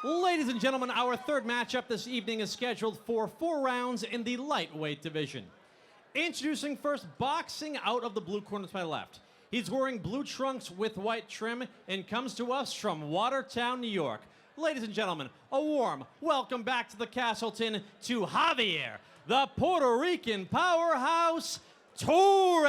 Ladies and gentlemen, our third matchup this evening is scheduled for 4 rounds in the lightweight division. Introducing first, boxing out of the blue corner to my left. He's wearing blue trunks with white trim and comes to us from Watertown, New York. Ladies and gentlemen, a warm welcome back to the Castleton to Javier, the Puerto Rican powerhouse, Torres.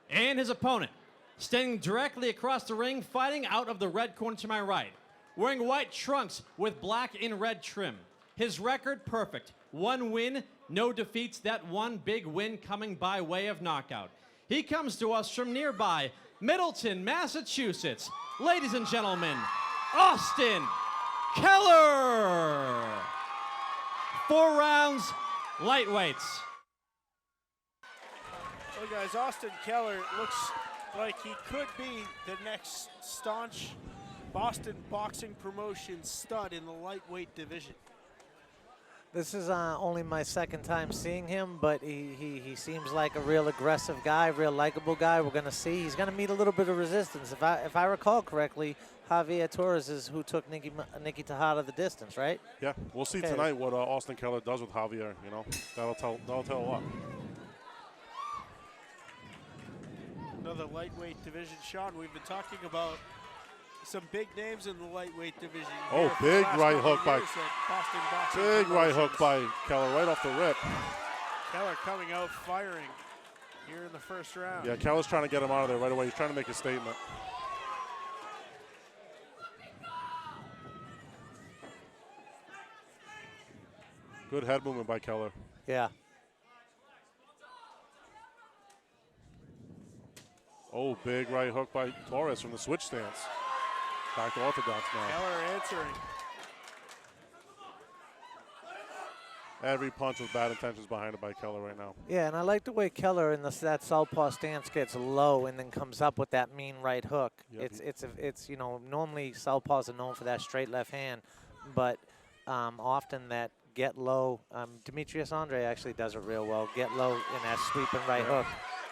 And his opponent, standing directly across the ring, fighting out of the red corner to my right. Wearing white trunks with black and red trim. His record, perfect. 1 win, no defeats. That one big win coming by way of knockout. He comes to us from nearby Middleton, Massachusetts. Ladies and gentlemen, Austin Keller. 4 rounds, lightweights. Well, guys, Austin Keller looks like he could be the next staunch Boston boxing promotion stud in the lightweight division. This is only my second time seeing him, but he seems like a real aggressive guy, real likable guy. We're going to see. He's going to meet a little bit of resistance. If I recall correctly, Javier Torres is who took Nicky Tejada the distance, right? Yeah, we'll see tonight what Austin Keller does with Javier. You know, that'll tell a lot. Another lightweight division. Sean, we've been talking about some big names in the lightweight division. Oh, big right hook by Boston Boxing big right Promotions. hook by Keller right off the rip. Keller coming out firing here in the first round. Yeah, Keller's trying to get him out of there right away. He's trying to make a statement. Good head movement by Keller. Yeah. Oh, big right hook by Torres from the switch stance. Back to orthodox now. Keller answering. Every punch with bad intentions behind it by Keller right now. Yeah, and I like the way Keller in that southpaw stance gets low and then comes up with that mean right hook. Yep. It's you know, normally southpaws are known for that straight left hand, but often that get low. Demetrius Andre actually does it real well. Get low in that sweeping right hook.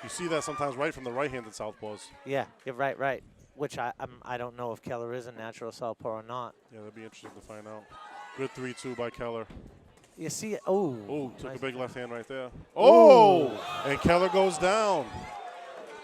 You see that sometimes right from the right-handed southpaws. Yeah, you're right. Which I don't know if Keller is a natural southpaw or not. Yeah, that'd be interesting to find out. Good 3-2 by Keller. You see, oh. Oh, took nice. a big left hand right there. Oh, and Keller goes down.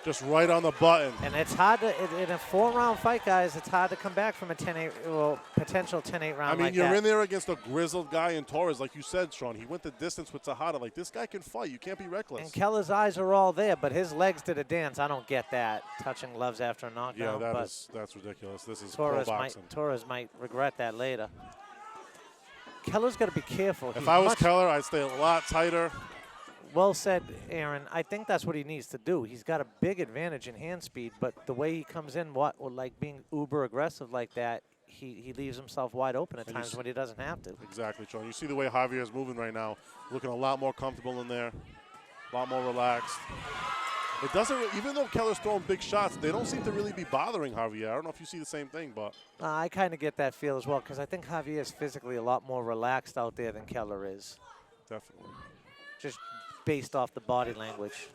Just right on the button. And it's hard to, in a 4-round fight, guys, it's hard to come back from a 10-8, well, potential 10-8 round. I mean, like you're that. in there against a grizzled guy in Torres, like you said, Sean. He went the distance with Tejada. Like, this guy can fight. You can't be reckless. And Keller's eyes are all there, but his legs did a dance. I don't get that. Touching gloves after a knockdown. Yeah, that's ridiculous. This is Torres pro boxing. Torres might regret that later. Keller's got to be careful. If I was Keller, I'd stay a lot tighter. Well said, Aaron. I think that's what he needs to do. He's got a big advantage in hand speed, but the way he comes in, like being uber aggressive like that, he leaves himself wide open at times when he doesn't have to. Exactly, Sean. You see the way Javier is moving right now, looking a lot more comfortable in there, a lot more relaxed. It doesn't, even though Keller's throwing big shots, they don't seem to really be bothering Javier. I don't know if you see the same thing, but. I kind of get that feel as well, because I think Javier is physically a lot more relaxed out there than Keller is. Definitely. Just based off the body language.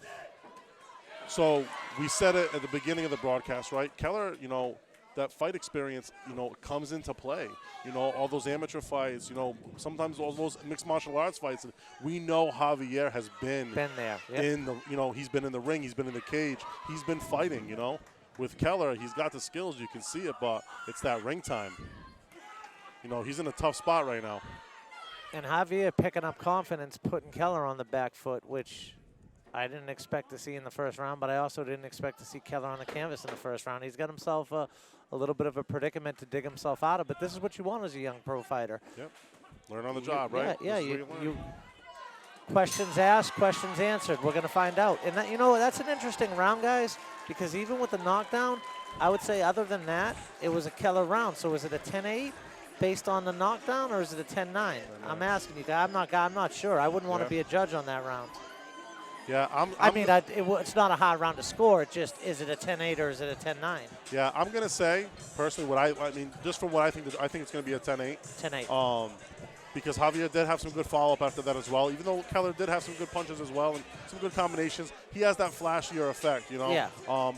So we said it at the beginning of the broadcast, right? Keller, you know, that fight experience, you know, comes into play. You know, all those amateur fights, you know, sometimes all those mixed martial arts fights. We know Javier has been there. Yep. In the, you know, he's been in the ring, he's been in the cage, he's been fighting, you know. With Keller, he's got the skills, you can see it, but it's that ring time. You know, he's in a tough spot right now. And Javier picking up confidence, putting Keller on the back foot, which I didn't expect to see in the first round, but I also didn't expect to see Keller on the canvas in the first round. He's got himself a little bit of a predicament to dig himself out of, but this is what you want as a young pro fighter. Yep. Learn on the job, right? Yeah, you questions asked, questions answered. We're going to find out. And that, you know, that's an interesting round, guys, because even with the knockdown, I would say other than that, it was a Keller round. So is it a 10-8? Based on the knockdown, or is it a 10-9? I'm asking you guys. I'm not sure. I wouldn't want to be a judge on that round. Yeah, it's not a hard round to score. It just, is it a 10-8 or is it a 10-9? Yeah, I'm gonna say personally, I mean, just from what I think it's gonna be a 10-8. 10-8. because Javier did have some good follow-up after that as well. Even though Keller did have some good punches as well and some good combinations, he has that flashier effect, you know. Yeah.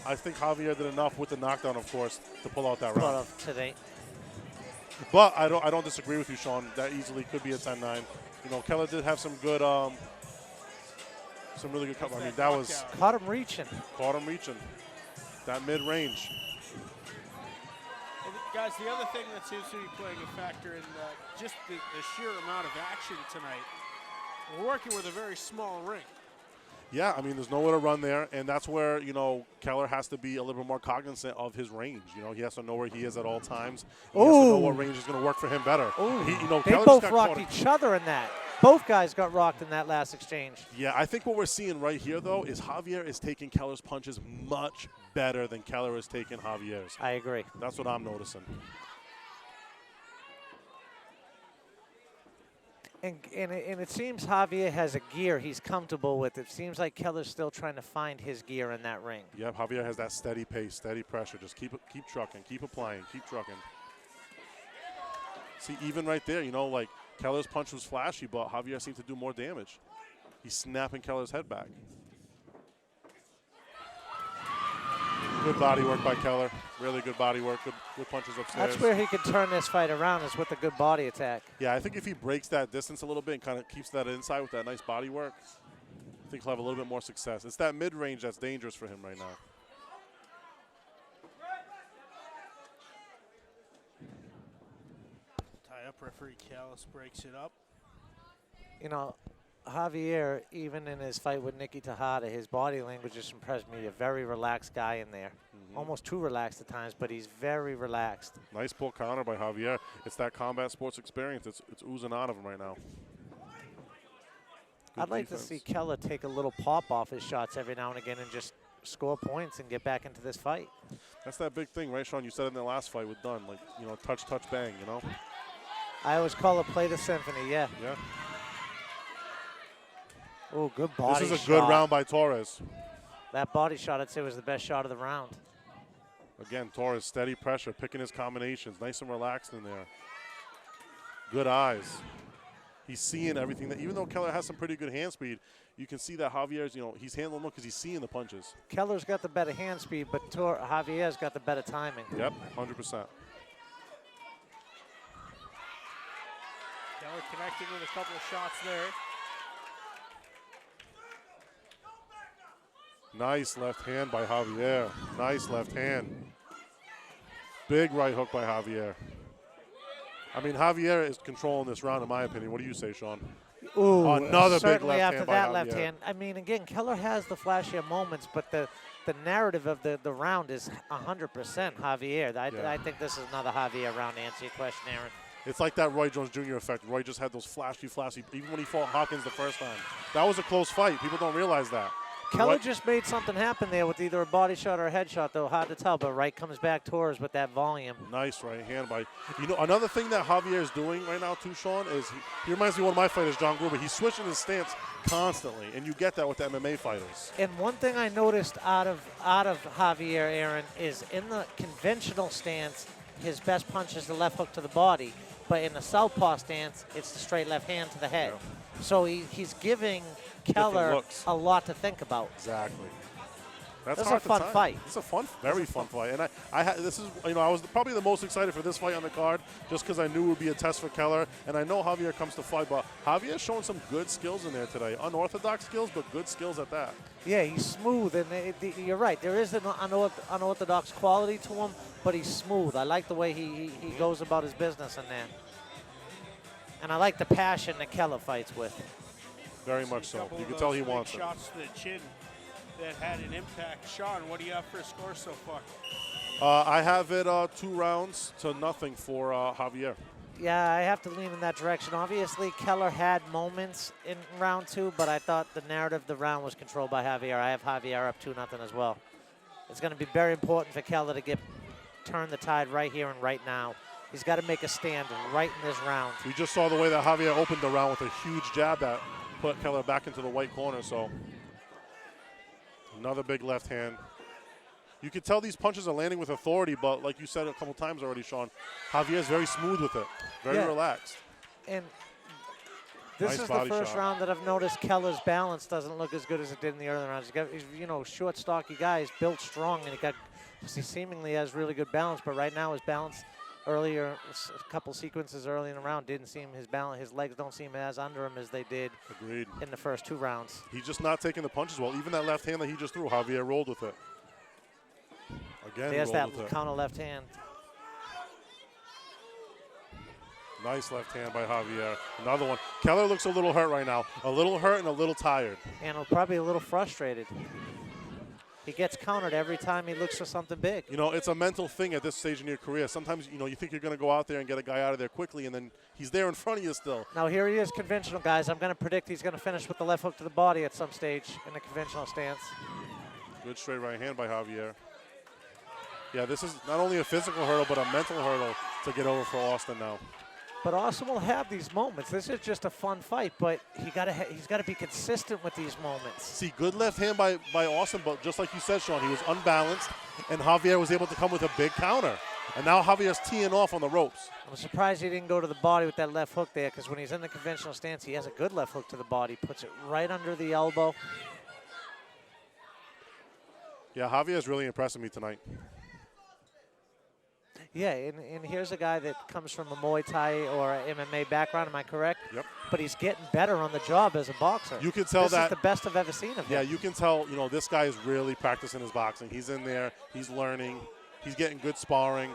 I think Javier did enough with the knockdown, of course, to pull out that Pull round. off today. But I don't disagree with you, Sean. That easily could be a 10-9. You know, Keller did have some good, some really good. I mean, that was Caught him reaching. caught him reaching. That mid-range. And guys, the other thing that seems to be playing a factor in just the sheer amount of action tonight, we're working with a very small ring. Yeah, I mean, there's nowhere to run there, and that's where, you know, Keller has to be a little bit more cognizant of his range. You know, he has to know where he is at all times. He has to know what range is going to work for him better. You know, They Keller just both got rocked caught- each other in that. Both guys got rocked in that last exchange. Yeah, I think what we're seeing right here, though, is Javier is taking Keller's punches much better than Keller is taking Javier's. I agree. That's what I'm noticing. And it seems Javier has a gear he's comfortable with. It seems like Keller's still trying to find his gear in that ring. Yep, Javier has that steady pace, steady pressure. Just keep trucking, keep applying, keep trucking. See, even right there, you know, like Keller's punch was flashy, but Javier seemed to do more damage. He's snapping Keller's head back. Good body work by Keller. Really good body work. Good punches upstairs. That's where he could turn this fight around, is with a good body attack. Yeah, I think if he breaks that distance a little bit and kind of keeps that inside with that nice body work, I think he'll have a little bit more success. It's that mid-range that's dangerous for him right now. Tie up, referee Callis breaks it up. You know, Javier, even in his fight with Nicky Tejada, his body language just impressed me. A very relaxed guy in there. Almost too relaxed at times, but he's very relaxed. Nice pull counter by Javier. It's that combat sports experience. It's oozing out of him right now. Good I'd like defense. to see Keller take a little pop off his shots every now and again and just score points and get back into this fight. That's that big thing, right, Sean? You said it in the last fight with Dunn, like, you know, touch, bang, you know? I always call it play the symphony, yeah. Yeah. Oh, good body This is a shot. good round by Torres. That body shot, I'd say, was the best shot of the round. Again, Torres, steady pressure, picking his combinations, nice and relaxed in there. Good eyes. He's seeing everything that, even though Keller has some pretty good hand speed, you can see that Javier's, you know, he's handling them because he's seeing the punches. Keller's got the better hand speed, but Javier's got the better timing. Yep, 100%. Keller connecting with a couple of shots there. Nice left hand by Javier. Nice left hand. Big right hook by Javier. I mean, Javier is controlling this round, in my opinion. What do you say, Sean? Ooh, Another big certainly left after hand by that left Javier. hand. I mean, again, Keller has the flashier moments, but the narrative of the round is 100% Javier. Yeah. I think this is another Javier round, to answer your question, Aaron. It's like that Roy Jones Jr. effect. Roy just had those flashy, even when he fought Hawkins the first time. That was a close fight. People don't realize that. Keller Roy- just made something happen there with either a body shot or a head shot, though. Hard to tell, but right comes back Torres with that volume. Nice right hand by, you know, another thing that Javier is doing right now too, Sean, is he reminds me of one of my fighters, John Gruber. He's switching his stance constantly, and you get that with the MMA fighters. And one thing I noticed out of Javier, Aaron, is in the conventional stance, his best punch is the left hook to the body. But in the southpaw stance, it's the straight left hand to the head. Yeah. So he's giving Keller looks. a lot to think about. Exactly. That's This is hard a to fun time. fight. It's a fun, very fun fight. And this is, you know, I was probably the most excited for this fight on the card just because I knew it would be a test for Keller. And I know Javier comes to fight, but Javier's showing some good skills in there today. Unorthodox skills, but good skills at that. Yeah, he's smooth, and you're right. There is an unorthodox quality to him, but he's smooth. I like the way he goes about his business in there. And I like the passion that Keller fights with. Very much so. Couple You of can tell those he big wants it. shots to the chin that had an impact. Sean, what do you have for a score so far? I have it 2 rounds to nothing for Javier. Yeah, I have to lean in that direction. Obviously, Keller had moments in round 2, but I thought the narrative of the round was controlled by Javier. I have Javier up 2-0 as well. It's going to be very important for Keller to turn the tide right here and right now. He's got to make a stand right in this round. We just saw the way that Javier opened the round with a huge jab that put Keller back into the white corner. So another big left hand. You can tell these punches are landing with authority, but like you said a couple times already, Sean, Javier's very smooth with it, very relaxed. And This Nice is the body first shot. round that I've noticed Keller's balance doesn't look as good as it did in the early rounds. He's short, stocky guy. He's built strong, and he seemingly has really good balance. But right now, his balance earlier, a couple sequences early in the round, didn't seem his balance. His legs don't seem as under him as they did Agreed. in the first 2 rounds. He's just not taking the punches well. Even that left hand that he just threw, Javier rolled with it. Again, There's rolled that with it. counter left hand. Nice left hand by Javier. Another one. Keller looks a little hurt right now. A little hurt and a little tired. And probably a little frustrated. He gets countered every time he looks for something big. You know, it's a mental thing at this stage in your career. Sometimes, you know, you think you're going to go out there and get a guy out of there quickly, and then he's there in front of you still. Now here he is, conventional, guys. I'm going to predict he's going to finish with the left hook to the body at some stage in the conventional stance. Good straight right hand by Javier. Yeah, this is not only a physical hurdle, but a mental hurdle to get over for Austin now. But Austin will have these moments. This is just a fun fight, but he's got to be consistent with these moments. See, good left hand by Austin, but just like you said, Sean, he was unbalanced, and Javier was able to come with a big counter. And now Javier's teeing off on the ropes. I'm surprised he didn't go to the body with that left hook there, because when he's in the conventional stance, he has a good left hook to the body, puts it right under the elbow. Yeah, Javier's really impressing me tonight. Yeah, and here's a guy that comes from a Muay Thai or a MMA background, am I correct? Yep. But he's getting better on the job as a boxer. You can tell this that. is the best I've ever seen of him. Yeah, you can tell, you know, this guy is really practicing his boxing. He's in there, he's learning, he's getting good sparring.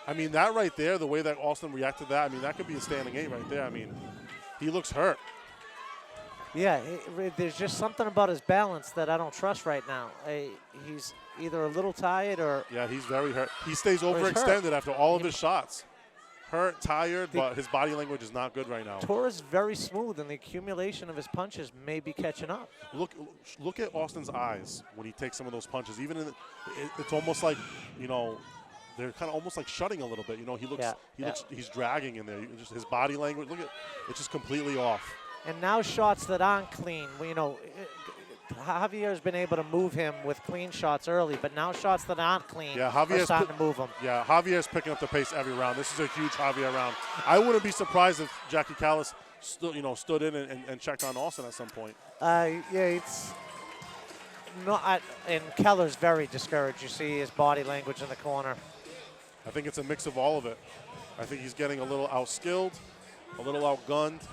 I mean, that right there, the way that Austin reacted to that, I mean, that could be a standing 8 right there. I mean, he looks hurt. Yeah, there's just something about his balance that I don't trust right now. He's either a little tired or... Yeah, he's very hurt. He stays Or he's overextended hurt. after all of his shots. Hurt, tired, but his body language is not good right now. Torres is very smooth, and the accumulation of his punches may be catching up. Look at Austin's eyes when he takes some of those punches. Even in it's almost like, you know, they're kind of almost like shutting a little bit. You know, he looks he's dragging in there. Just his body language. Look at it's just completely off. And now shots that aren't clean. You know, Javier's been able to move him with clean shots early, but now shots that aren't clean are starting to move him. Yeah, Javier's picking up the pace every round. This is a huge Javier round. I wouldn't be surprised if Jackie Callis stood in and checked on Austin at some point. Yeah, it's not. And Keller's very discouraged. You see his body language in the corner. I think it's a mix of all of it. I think he's getting a little outskilled, a little outgunned.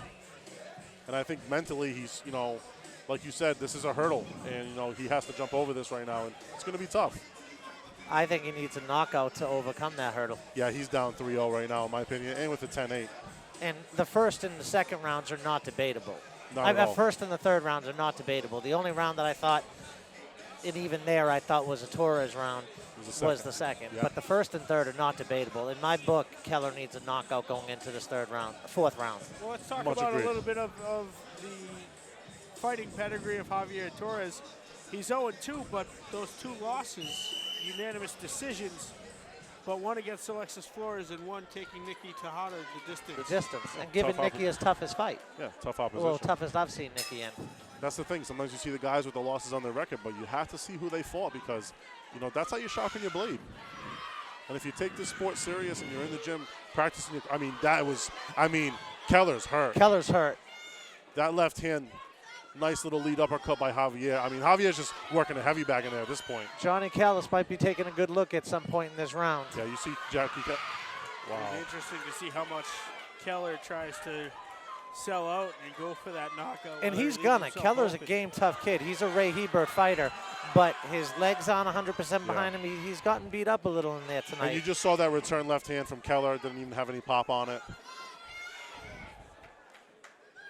And I think mentally he's, you know, like you said, this is a hurdle. And, you know, he has to jump over this right now. And it's going to be tough. I think he needs a knockout to overcome that hurdle. Yeah, he's down 3-0 right now, in my opinion, and with a 10-8. And the first and the second rounds are not debatable. Not at all. First and the third rounds are not debatable. The only round that I thought, and even there I thought was a Torres round, was the second. Yeah. But the first and third are not debatable. In my book, Keller needs a knockout going into this fourth round. Well, let's talk Much about agreed. a little bit of the fighting pedigree of Javier Torres. He's 0-2, but those 2 losses, unanimous decisions, but one against Alexis Flores and one taking Nikki Tejada the distance. The distance. And giving Tough Nikki his toughest fight. Yeah, tough opposition. Well, toughest I've seen Nikki in. That's the thing. Sometimes you see the guys with the losses on their record, but you have to see who they fought because, you know, that's how you sharpen your blade. And if you take this sport serious and you're in the gym practicing, Keller's hurt. Keller's hurt. That left hand, nice little lead uppercut by Javier. I mean, Javier's just working a heavy bag in there at this point. Johnny Callis might be taking a good look at some point in this round. Yeah, you see Jackie. Wow. It'll be interesting to see how much Keller tries to sell out and go for that knockout. And whether he's he leaves gonna. himself Keller's a open. game tough kid. He's a Ray Hebert fighter, but his legs on 100% behind him. He's gotten beat up a little in there tonight. And you just saw that return left hand from Keller. Didn't even have any pop on it.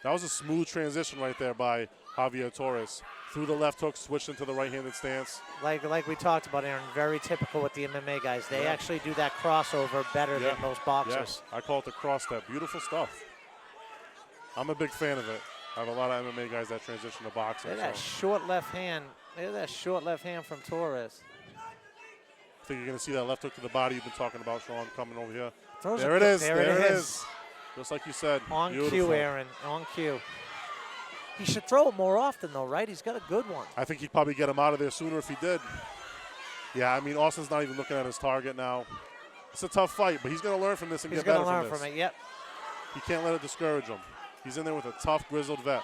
That was a smooth transition right there by Javier Torres. Through the left hook, switched into the right-handed stance. Like we talked about, Aaron, very typical with the MMA guys. They actually do that crossover better than most boxers. Yeah, I call it the cross step. Beautiful stuff. I'm a big fan of it. I have a lot of MMA guys that transition to boxing. Look at that short left hand. Look at that short left hand from Torres. I think you're going to see that left hook to the body you've been talking about, Sean, coming over here. Throws There a it good- is. There There it it is. is. Just like you said. On Beautiful. cue, Aaron. On cue. He should throw it more often, though, right? He's got a good one. I think he'd probably get him out of there sooner if he did. Yeah, I mean, Austin's not even looking at his target now. It's a tough fight, but he's going to learn from this and He's get better going to learn from from this. it, yep. He can't let it discourage him. He's in there with a tough, grizzled vet.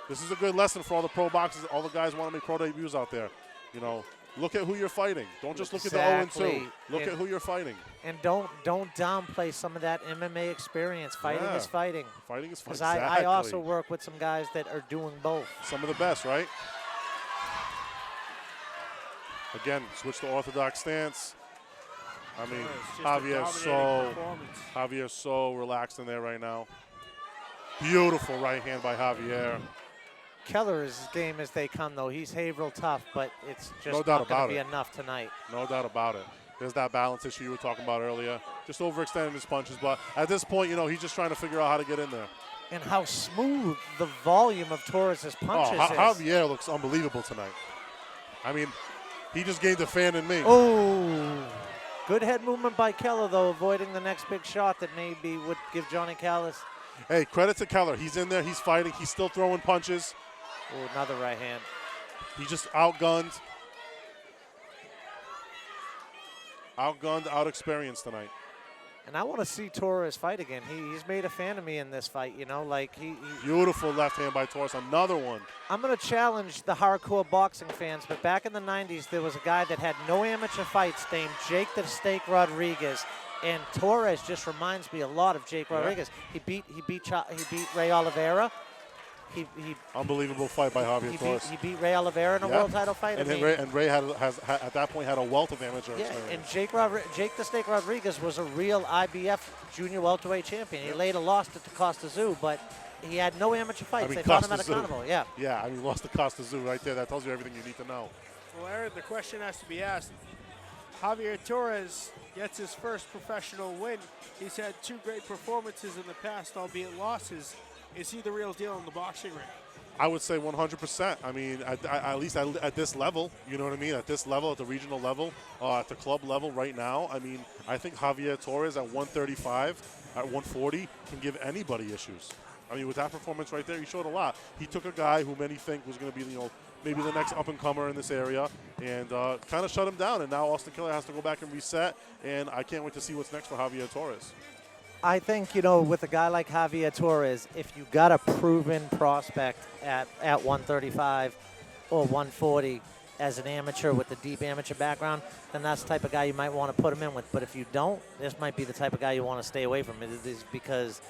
This is a good lesson for all the pro boxers, all the guys who want to make pro debuts out there. You know, look at who you're fighting. Don't just look at the 0-2. Look at who you're fighting. And don't downplay some of that MMA experience. Fighting is fighting. Fighting is fighting. Because I also work with some guys that are doing both. Some of the best, right? Again, switch to orthodox stance. I mean, Javier's so relaxed in there right now. Beautiful right hand by Javier. Keller is as game as they come, though. He's Haverhill tough, but it's just No doubt not going about to be it. enough tonight. No doubt about it. There's that balance issue you were talking about earlier. Just overextending his punches, but at this point, you know, he's just trying to figure out how to get in there. And how smooth the volume of Torres' punches is. Javier looks unbelievable tonight. I mean, he just gained a fan in me. Oh, good head movement by Keller, though, avoiding the next big shot that maybe would give Johnny Callis. Hey, credit to Keller. He's in there. He's fighting. He's still throwing punches. Oh, another right hand. He just outgunned. Out-experienced tonight. And I want to see Torres fight again. He's made a fan of me in this fight, you know, like he Beautiful left hand by Torres. Another one. I'm going to challenge the hardcore boxing fans, but back in the 90s, there was a guy that had no amateur fights named Jake the Steak Rodriguez, and Torres just reminds me a lot of Jake Rodriguez. He beat Ray Oliveira. He Unbelievable fight by Javier Torres. He beat Ray Oliveira in a world title fight. And Ray has at that point had a wealth of amateur experience. And Jake the Steak Rodriguez was a real IBF junior welterweight champion. He later lost it to Costa Zoo, but he had no amateur fights. I mean, they fought him Costa at a Zoo. carnival. Yeah. Yeah, I mean, lost to Costa Zoo right there. That tells you everything you need to know. Well, Aaron, the question has to be asked. Javier Torres gets his first professional win. He's had 2 great performances in the past, albeit losses. Is he the real deal in the boxing ring? I would say 100%. I mean, at least at this level, you know what I mean? At this level, at the regional level, at the club level right now, I mean, I think Javier Torres at 135, at 140 can give anybody issues. I mean, with that performance right there, he showed a lot. He took a guy who many think was going to be, you know, maybe the next up-and-comer in this area, and kind of shut him down. And now Austin Keller has to go back and reset, and I can't wait to see what's next for Javier Torres. I think, you know, with a guy like Javier Torres, if you got a proven prospect at 135 or 140 as an amateur with a deep amateur background, then that's the type of guy you might want to put him in with. But if you don't, this might be the type of guy you want to stay away from. It is because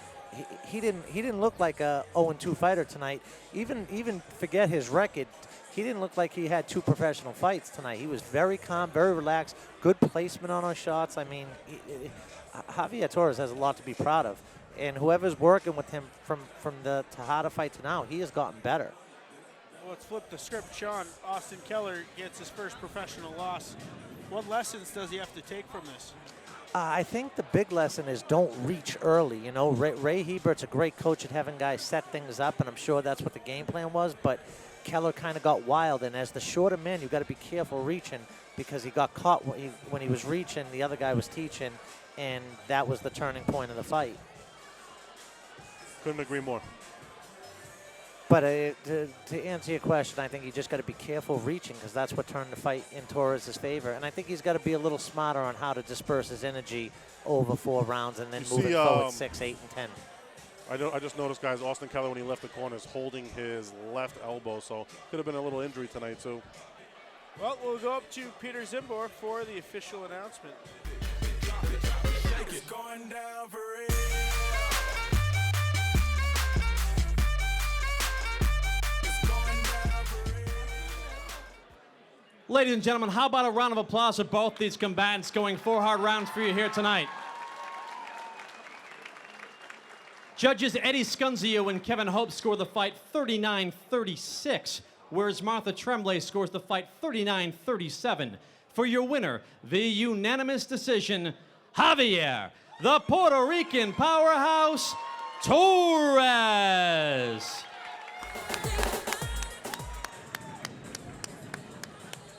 he didn't look like a 0-2 fighter tonight. Even forget his record. He didn't look like he had 2 professional fights tonight. He was very calm, very relaxed, good placement on his shots. I mean, Javier Torres has a lot to be proud of. And whoever's working with him from the Tejada fight to now, he has gotten better. Well, let's flip the script, Sean. Austin Keller gets his first professional loss. What lessons does he have to take from this? I think the big lesson is don't reach early. You know, Ray Hebert's a great coach at having guys set things up, and I'm sure that's what the game plan was. But Keller kind of got wild, and as the shorter man, you've got to be careful reaching because he got caught when he was reaching, the other guy was teaching, and that was the turning point of the fight. Couldn't agree more. But to answer your question, I think you just got to be careful reaching because that's what turned the fight in Torres' favor. And I think he's got to be a little smarter on how to disperse his energy over 4 rounds and then move it forward 6, 8, and 10. I just noticed, guys, Austin Keller, when he left the corner, is holding his left elbow, so could have been a little injury tonight, too. Well, we'll go up to Peter Zimbor for the official announcement. It's going down for real. It's going down for real. Ladies and gentlemen, how about a round of applause for both these combatants going 4 hard rounds for you here tonight. Judges Eddie Scunzio and Kevin Hope score the fight 39-36, whereas Martha Tremblay scores the fight 39-37. For your winner, the unanimous decision, Javier, the Puerto Rican powerhouse, Torres.